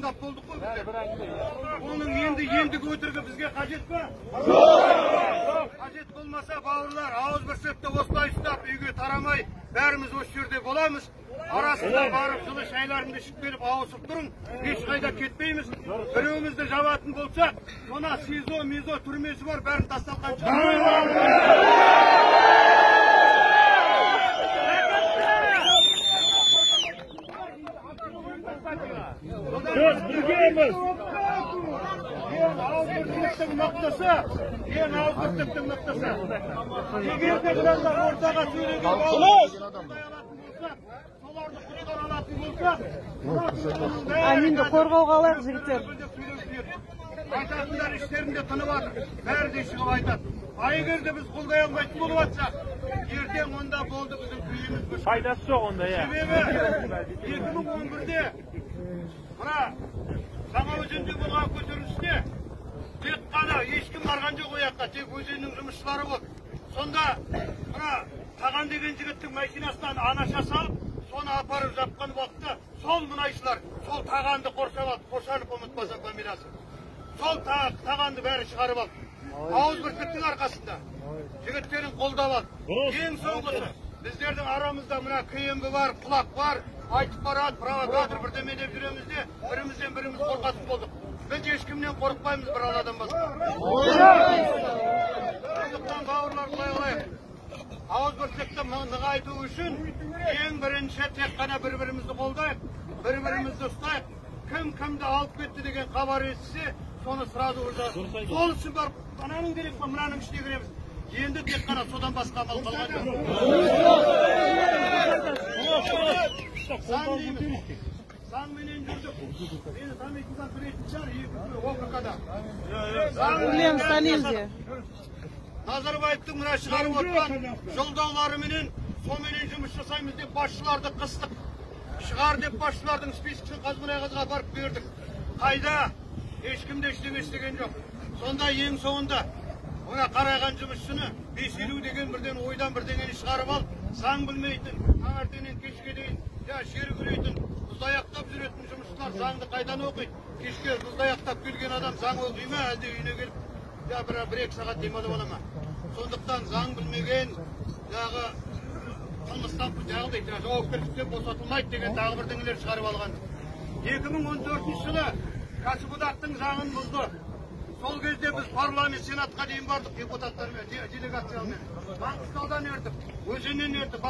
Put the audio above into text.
қолдап болдық қой біздер. Оның енді өтірігі бізге қажет па? Жоқ. Қажет болмаса, бауырлар, ауыз бір сөпті осылай ұстап, үйге тарамай, бәріміз осы жерде боламыз. Арасында барып, жылы шайларымды ішіп келіп, ауысып тұрың, ешқайда кетпейміз. Біреуімізді жабатын болсақ, сона СИЗО, МИЗО түрмесі бар, бәрін тасталған Ауызбірліктің мықтысы, ауызбірліктің мықтысы. Егер де біраздар ортаға сөйлеген соларды құридан алатын болсақ, Аминді қорғауға алайық, жігіттер. Айтатындар іштерінде тынып атыр, бәрі де шығып айтады. Егер де біз қолдай алмайтын болып атсақ, ертең онда болды біздің күйіміз. Пайдасы жоқ онда, иә. Себебі 2011-де мына Жаңаөзенде болған көтерілісте тек қана ешкім барған жоқ ояққа, тек өзеннің жұмысшылары болды. Сонда мына Таған деген жігіттің машинасынан анаша салып, соны апарып жапқан уақытта сол мұнайшылар сол Тағанды қоршап алды, Қошанов ұмытпасам фамилиясы. Сол Тағанды бәрі шығарып алды. Ауызбірліктің арқасында жігіттерін қолдап алды. Ең соңғысы біздердің арамызда мына КМБ бар, құлақ бар, айтып барады, провокатор бірдеме деп жүреміз де, бірімізден біріміз қорқатып болдық. Біз ешкімнен қорықпаймыз, бір Алладан басқа. Сондықтан бауырлар былай қылайық. Ауызбірлікті нығайту үшін ең бірінші тек қана бір-бірімізді қолдайық, бір-бірімізді ұстайық. Кім кімді алып кетті деген хабар естісе, соны сразу ұрды. Сол үшін барып, ананың керек па, мынаның ішіне кіреміз. Енді тек қана содан басқа амал қалған жоқ. Заң дейміз. Заңменен жүрдік. Мені танитындан білетін шығар, ОКК-да. Білеміз, танимыз де. Назарбаевтың мына шығарып отқан жолдауларыменен соменен жұмыс жасаймыз деп басшыларды қыстық. Шығар деп басшылардың спискісін Қазмұнайгазға барып бердік. Қайда? Ешкімде ештеңе істеген жоқ. Сонда ең соңында мына қарайған жұмысшыны 550 деген бірден ойдан бірдеңені шығарып алып, заң білмейтін, таңертеңнен кешке дейін жер күрейтін, мұздаяқтап жүретін жұмысшылар заңды қайдан оқиды? Кешке мұздаяқтап келген адам заң оқи ма, әлде үйіне келіп, бір-екі сағат демалып ала ма? Сондықтан заң білмеген, қылмыстан жауапкершіліктен босатылмайды деген тағы бірдеңелер шығарып алған. 2014 жылы кәсіподақтың заңын бұзды. Сол кезде біз парламент сенатқа дейін бардық депутаттармен, делегациялармен. Маңғыстаудан ердік, өзеннен ердік.